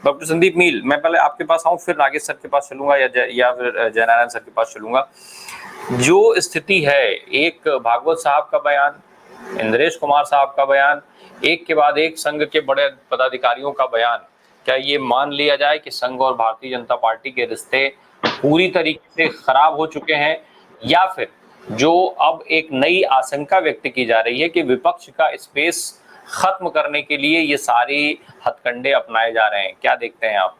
Doctor Sandeep मील, मैं पहले आपके पास आऊं, फिर नागेश सर के पास चलूंगा या फिर जयनारायण सर के पास चलूंगा। जो स्थिति है, एक भागवत साहब का बयान, इंद्रेश कुमार साहब का बयान, एक के बाद एक संघ के बड़े पदाधिकारियों का बयान, क्या ये मान लिया जाए कि संघ और भारतीय जनता पार्टी के रिश्ते पूरी तरीके से खराब हो चुके हैं, या फिर जो अब एक नई आशंका व्यक्त की जा रही है कि विपक्ष का स्पेस खत्म करने के लिए ये सारे हथकंडे अपनाए जा रहे हैं? क्या देखते हैं आप?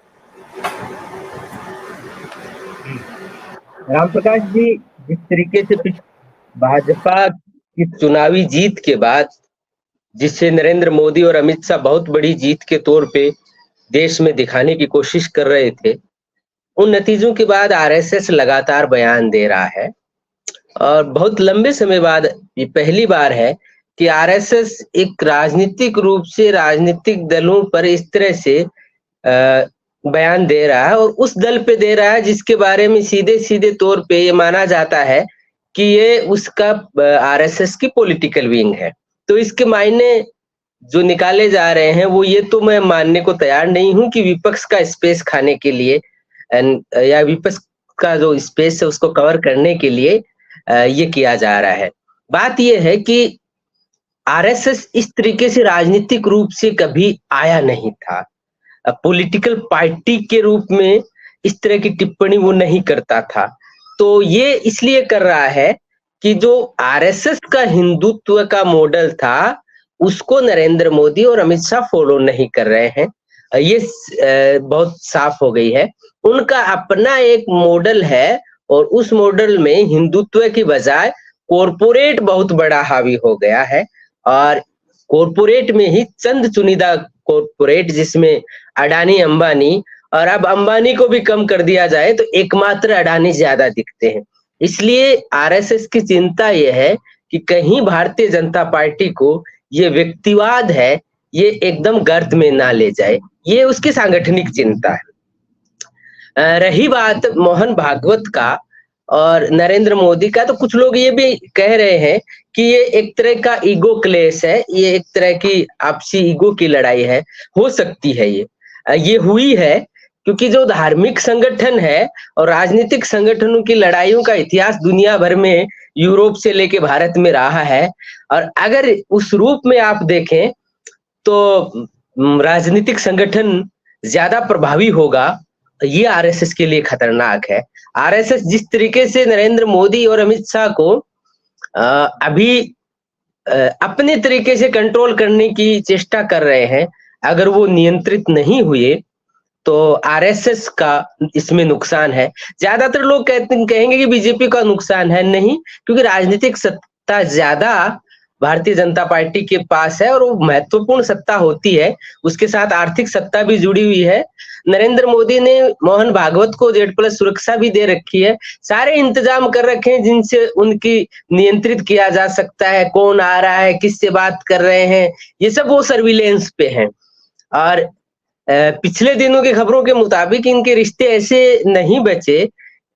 राम प्रकाश जी, जिस तरीके से भाजपा की चुनावी जीत के बाद, जिससे नरेंद्र मोदी और अमित शाह बहुत बड़ी जीत के तौर पे देश में दिखाने की कोशिश कर रहे थे, उन नतीजों के बाद आरएसएस लगातार बयान दे रहा है। और बहुत लंबे समय बाद ये पहली बार है कि आरएसएस एक राजनीतिक रूप से राजनीतिक दलों पर इस तरह से बयान दे रहा है, और उस दल पे दे रहा है जिसके बारे में सीधे सीधे तौर पे ये माना जाता है कि ये उसका आरएसएस की पॉलिटिकल विंग है। तो इसके मायने जो निकाले जा रहे हैं वो ये तो मैं मानने को तैयार नहीं हूं कि विपक्ष का स्पेस खाने के लिए या विपक्ष का जो स्पेस है उसको कवर करने के लिए ये किया जा रहा है। बात ये है कि आरएसएस इस तरीके से राजनीतिक रूप से कभी आया नहीं था, पॉलिटिकल पार्टी के रूप में इस तरह की टिप्पणी वो नहीं करता था। तो ये इसलिए कर रहा है कि जो आरएसएस का हिंदुत्व का मॉडल था उसको नरेंद्र मोदी और अमित शाह फॉलो नहीं कर रहे हैं, ये बहुत साफ हो गई है। उनका अपना एक मॉडल है और उस मॉडल में हिंदुत्व की बजाय कॉरपोरेट बहुत बड़ा हावी हो गया है, और कॉरपोरेट में ही चंद चुनिंदा कॉरपोरेट, जिसमें अडानी, अंबानी, और अब अंबानी को भी कम कर दिया जाए तो एकमात्र अडानी ज्यादा दिखते हैं। इसलिए आरएसएस की चिंता यह है कि कहीं भारतीय जनता पार्टी को ये व्यक्तिवाद है ये एकदम गर्त में ना ले जाए, ये उसकी सांगठनिक चिंता है। रही बात मोहन भागवत का और नरेंद्र मोदी का, तो कुछ लोग ये भी कह रहे हैं कि ये एक तरह का ईगो क्लेश है, ये एक तरह की आपसी ईगो की लड़ाई है। हो सकती है ये हुई है, क्योंकि जो धार्मिक संगठन है और राजनीतिक संगठनों की लड़ाइयों का इतिहास दुनिया भर में यूरोप से लेके भारत में रहा है, और अगर उस रूप में आप देखें तो राजनीतिक संगठन ज्यादा प्रभावी होगा, ये आरएसएस के लिए खतरनाक है। आरएसएस जिस तरीके से नरेंद्र मोदी और अमित शाह को अभी अपने तरीके से कंट्रोल करने की चेष्टा कर रहे हैं, अगर वो नियंत्रित नहीं हुए तो आरएसएस का इसमें नुकसान है। ज्यादातर लोग कहेंगे कि बीजेपी का नुकसान है, नहीं, क्योंकि राजनीतिक सत्ता ज्यादा भारतीय जनता पार्टी के पास है और वो महत्वपूर्ण सत्ता होती है, उसके साथ आर्थिक सत्ता भी जुड़ी हुई है। नरेंद्र मोदी ने मोहन भागवत को Z+ सुरक्षा भी दे रखी है, सारे इंतजाम कर रखे हैं जिनसे उनकी नियंत्रित किया जा सकता है, कौन आ रहा है, किससे बात कर रहे हैं, ये सब वो सर्विलेंस पे हैं। और पिछले दिनों की खबरों के मुताबिक इनके रिश्ते ऐसे नहीं बचे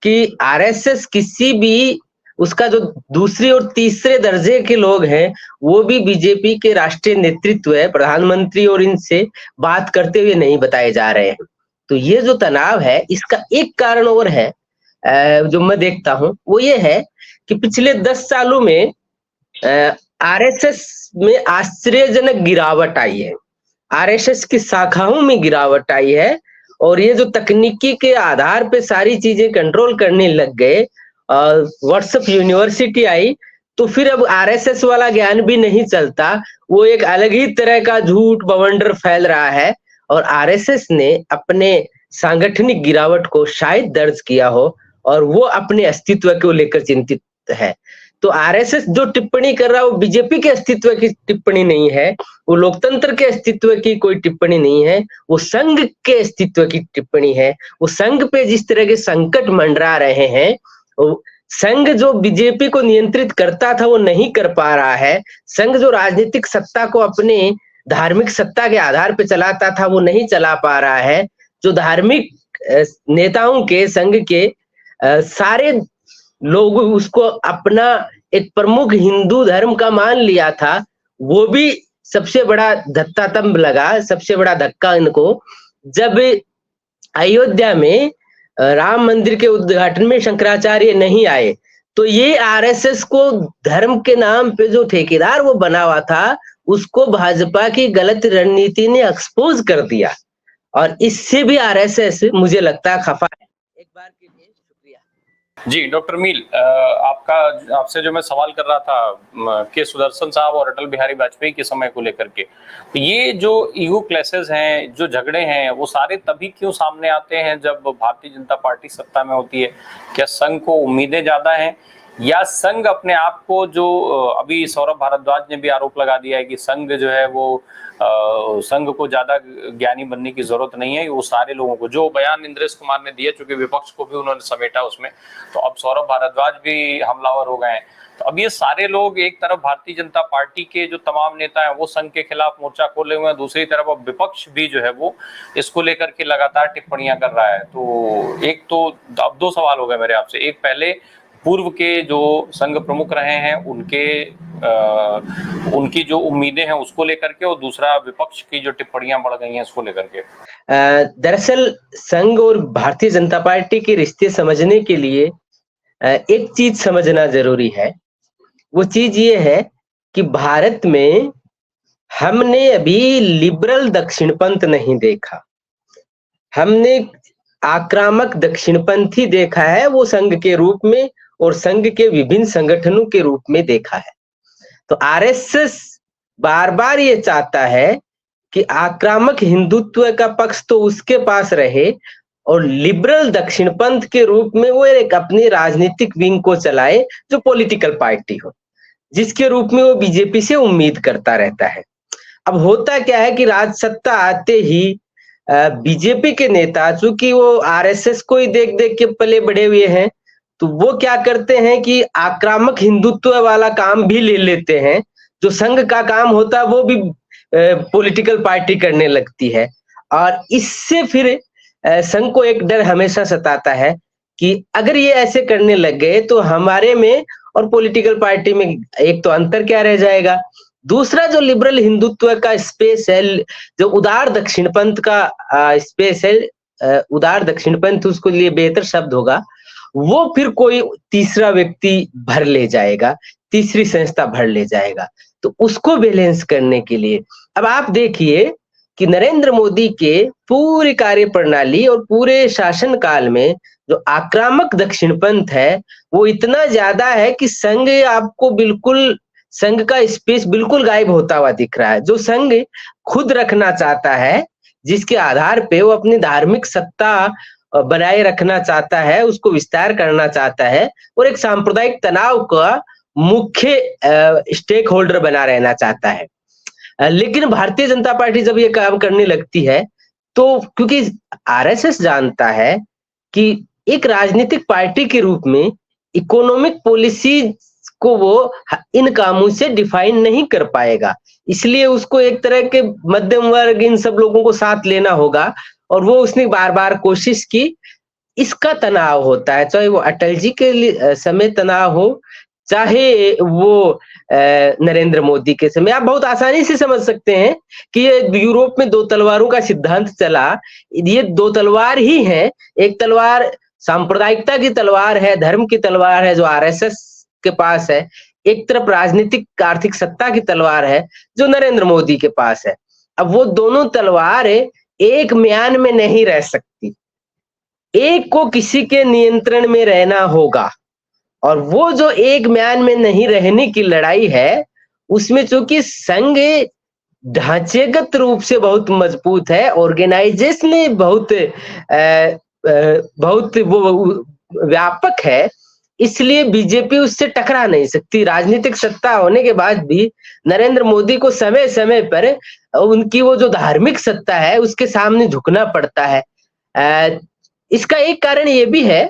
कि आरएसएस किसी भी उसका जो दूसरे और तीसरे दर्जे के लोग हैं वो भी बीजेपी के राष्ट्रीय नेतृत्व है, प्रधानमंत्री और इनसे बात करते हुए नहीं बताए जा रहे हैं। तो ये जो तनाव है इसका एक कारण और है जो मैं देखता हूं, वो ये है कि पिछले 10 सालों में आरएसएस में आश्चर्यजनक गिरावट आई है, आरएसएस की शाखाओं में गिरावट आई है, और ये जो तकनीकी के आधार पे सारी चीजें कंट्रोल करने लग गए, व्हाट्सएप यूनिवर्सिटी आई, तो फिर अब आरएसएस वाला ज्ञान भी नहीं चलता, वो एक अलग ही तरह का झूठ बवंडर फैल रहा है। और आरएसएस ने अपने सांगठनिक गिरावट को शायद दर्ज किया हो और वो अपने अस्तित्व को लेकर चिंतित है। तो आरएसएस जो टिप्पणी कर रहा है वो बीजेपी के अस्तित्व की टिप्पणी नहीं है, वो लोकतंत्र के अस्तित्व की कोई टिप्पणी नहीं है, वो संघ के अस्तित्व की टिप्पणी है। वो संघ पे जिस तरह के संकट मंडरा रहे हैं, संघ जो बीजेपी को नियंत्रित करता था वो नहीं कर पा रहा है, संघ जो राजनीतिक सत्ता को अपने धार्मिक सत्ता के आधार पे चलाता था वो नहीं चला पा रहा है, जो धार्मिक नेताओं के संघ के सारे लोग उसको अपना एक प्रमुख हिंदू धर्म का मान लिया था, वो भी सबसे बड़ा धत्तातंब लगा, सबसे बड़ा धक्का इनको जब अयोध्या में राम मंदिर के उद्घाटन में शंकराचार्य नहीं आए, तो ये आरएसएस को धर्म के नाम पे जो ठेकेदार वो बना हुआ था, उसको भाजपा की गलत रणनीति ने एक्सपोज कर दिया, और इससे भी आरएसएस मुझे लगता है खफा है। एक बार के लिए शुक्रिया। जी डॉक्टर मील, आपसे जो मैं सवाल कर रहा था के सुदर्शन साहब और अटल बिहारी वाजपेयी के समय को लेकर के, तो ये जो ईगो क्लैशेस हैं, जो झगड़े हैं, वो सारे तभी क्यों सामने आते हैं जब भारतीय जनता पार्टी सत्ता में होती है? क्या संघ को उम्मीदें ज्यादा हैं, या संघ अपने आप को, जो अभी सौरभ भारद्वाज ने भी आरोप लगा दिया है कि संघ जो है वो संघ को ज्यादा ज्ञानी बनने की जरूरत नहीं है, वो सारे लोगों को, जो बयान इंद्रेश कुमार ने दिया, चूंकि विपक्ष को भी उन्होंने समेटा उसमें, तो अब सौरभ भारद्वाज भी हमलावर हो गए हैं। तो अब ये सारे लोग, एक तरफ भारतीय जनता पार्टी के जो तमाम नेता हैं वो संघ के खिलाफ मोर्चा खोले हुए हैं, दूसरी तरफ अब विपक्ष भी जो है वो इसको लेकर के लगातार टिप्पणियां कर रहा है। तो एक तो अब दो सवाल हो गए मेरे आपसे, एक पहले पूर्व के जो संघ प्रमुख रहे हैं उनकी जो उम्मीदें हैं उसको लेकर के, और दूसरा विपक्ष की जो टिप्पणियां बढ़ गई हैं उसको लेकर के। दरअसल संघ और भारतीय जनता पार्टी के रिश्ते समझने के लिए एक चीज समझना जरूरी है। वो चीज ये है कि भारत में हमने अभी लिबरल दक्षिणपंथ नहीं देखा, हमने आक्रामक दक्षिणपंथी देखा है, वो संघ के रूप में और संघ के विभिन्न संगठनों के रूप में देखा है। तो आरएसएस बार बार ये चाहता है कि आक्रामक हिंदुत्व का पक्ष तो उसके पास रहे, और लिबरल दक्षिणपंथ के रूप में वो एक अपनी राजनीतिक विंग को चलाए जो पॉलिटिकल पार्टी हो, जिसके रूप में वो बीजेपी से उम्मीद करता रहता है। अब होता क्या है कि राज सत्ता आते ही बीजेपी के नेता, चूंकि वो आरएसएस को ही देख देख के पले बढ़े हुए हैं, तो वो क्या करते हैं कि आक्रामक हिंदुत्व वाला काम भी ले लेते हैं, जो संघ का काम होता है वो भी पॉलिटिकल पार्टी करने लगती है। और इससे फिर संघ को एक डर हमेशा सताता है कि अगर ये ऐसे करने लग गए तो हमारे में और पॉलिटिकल पार्टी में एक तो अंतर क्या रह जाएगा, दूसरा जो लिबरल हिंदुत्व का स्पेस है, जो उदार दक्षिणपंथ का स्पेस है, उदार दक्षिणपंथ उसको लिए बेहतर शब्द होगा, वो फिर कोई तीसरा व्यक्ति भर ले जाएगा, तीसरी संस्था भर ले जाएगा। तो उसको बैलेंस करने के लिए अब आप देखिए कि नरेंद्र मोदी के पूरी कार्यप्रणाली और पूरे शासन काल में जो आक्रामक दक्षिणपंथ है वो इतना ज्यादा है कि संघ आपको बिल्कुल, संघ का स्पेस बिल्कुल गायब होता हुआ दिख रहा है। जो संघ खुद रखना चाहता है, जिसके आधार पे वो अपनी धार्मिक सत्ता बनाए रखना चाहता है, उसको विस्तार करना चाहता है, और एक सांप्रदायिक तनाव का मुख्य स्टेक होल्डर बना रहना चाहता है। लेकिन भारतीय जनता पार्टी जब ये काम करने लगती है, तो क्योंकि आरएसएस जानता है कि एक राजनीतिक पार्टी के रूप में इकोनॉमिक पॉलिसी को वो इन कामों से डिफाइन नहीं कर पाएगा, इसलिए उसको एक तरह के मध्यम वर्ग, इन सब लोगों को साथ लेना होगा, और वो उसने बार बार कोशिश की। इसका तनाव होता है, चाहे वो अटल जी के समय तनाव हो, चाहे वो नरेंद्र मोदी के समय। आप बहुत आसानी से समझ सकते हैं कि ये यूरोप में दो तलवारों का सिद्धांत चला, ये दो तलवार ही हैं। एक तलवार सांप्रदायिकता की तलवार है, धर्म की तलवार है जो आरएसएस के पास है, एक तरफ राजनीतिक आर्थिक सत्ता की तलवार है जो नरेंद्र मोदी के पास है। अब वो दोनों तलवार एक म्यान में नहीं रह सकती, एक को किसी के नियंत्रण में रहना होगा, और वो जो एक म्यान में नहीं रहने की लड़ाई है, उसमें चूंकि संघ ढांचेगत रूप से बहुत मजबूत है, ऑर्गेनाइजेशन बहुत वो व्यापक है, इसलिए बीजेपी उससे टकरा नहीं सकती। राजनीतिक सत्ता होने के बाद भी नरेंद्र मोदी को समय समय पर उनकी वो जो धार्मिक सत्ता है उसके सामने झुकना पड़ता है। इसका एक कारण ये भी है,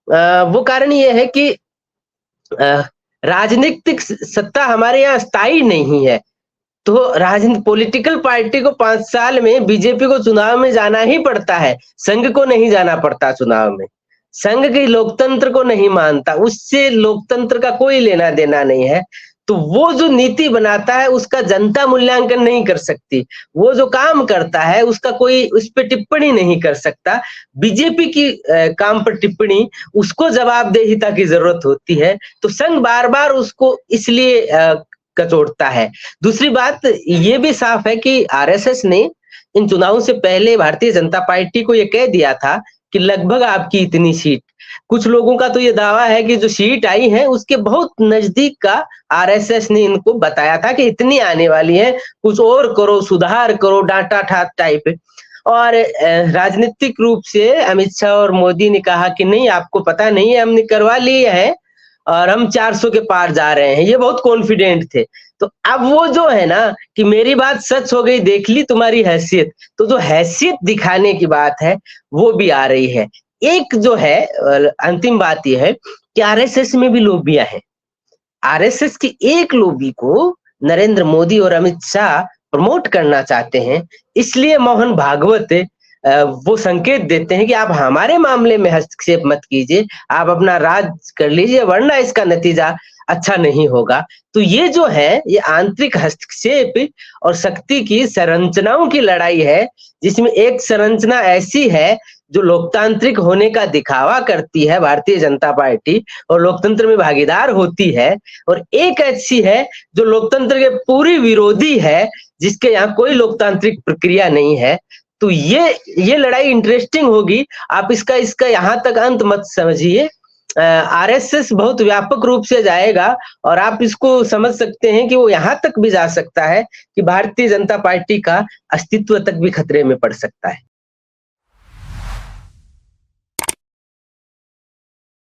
वो कारण ये है कि राजनीतिक सत्ता हमारे यहाँ स्थायी नहीं है, तो राजनीतिक पॉलिटिकल पार्टी को 5 साल में बीजेपी को चुनाव में जाना ही पड़ता है, संघ को नहीं जाना पड़ता चुनाव में। संघ के लोकतंत्र को नहीं मानता, उससे लोकतंत्र का कोई लेना देना नहीं है। तो वो जो नीति बनाता है उसका जनता मूल्यांकन नहीं कर सकती, वो जो काम करता है उसका कोई उस पर टिप्पणी नहीं कर सकता। बीजेपी की काम पर टिप्पणी, उसको जवाबदेहिता की जरूरत होती है, तो संघ बार बार उसको इसलिए कचोटता है। दूसरी बात ये भी साफ है कि आरएसएस ने इन चुनावों से पहले भारतीय जनता पार्टी को ये कह दिया था कि लगभग आपकी इतनी सीट। कुछ लोगों का तो ये दावा है कि जो सीट आई है उसके बहुत नजदीक का आरएसएस ने इनको बताया था कि इतनी आने वाली है, कुछ और करो, सुधार करो, डांटा ठाट टाइप। और राजनीतिक रूप से अमित शाह और मोदी ने कहा कि नहीं, आपको पता नहीं है, हमने करवा लिए है और हम 400 के पार जा रहे हैं, ये बहुत कॉन्फिडेंट थे। तो अब वो जो है ना कि मेरी बात सच हो गई, देख ली तुम्हारी हैसियत, तो जो हैसियत दिखाने की बात है वो भी आ रही है। एक जो है अंतिम बात यह है कि आरएसएस में भी लोबियां हैं। आरएसएस की एक लोबी को नरेंद्र मोदी और अमित शाह प्रमोट करना चाहते हैं, इसलिए मोहन भागवत वो संकेत देते हैं कि आप हमारे मामले में हस्तक्षेप मत कीजिए, आप अपना राज कर लीजिए, वरना इसका नतीजा अच्छा नहीं होगा। तो ये जो है ये आंतरिक हस्तक्षेप और शक्ति की संरचनाओं की लड़ाई है, जिसमें एक संरचना ऐसी है जो लोकतांत्रिक होने का दिखावा करती है भारतीय जनता पार्टी और लोकतंत्र में भागीदार होती है, और एक ऐसी है जो लोकतंत्र के पूरी विरोधी है, जिसके यहाँ कोई लोकतांत्रिक प्रक्रिया नहीं है। तो ये लड़ाई इंटरेस्टिंग होगी। आप इसका यहाँ तक अंत मत समझिए। आरएसएस बहुत व्यापक रूप से जाएगा और आप इसको समझ सकते हैं कि वो यहाँ तक भी जा सकता है कि भारतीय जनता पार्टी का अस्तित्व तक भी खतरे में पड़ सकता है।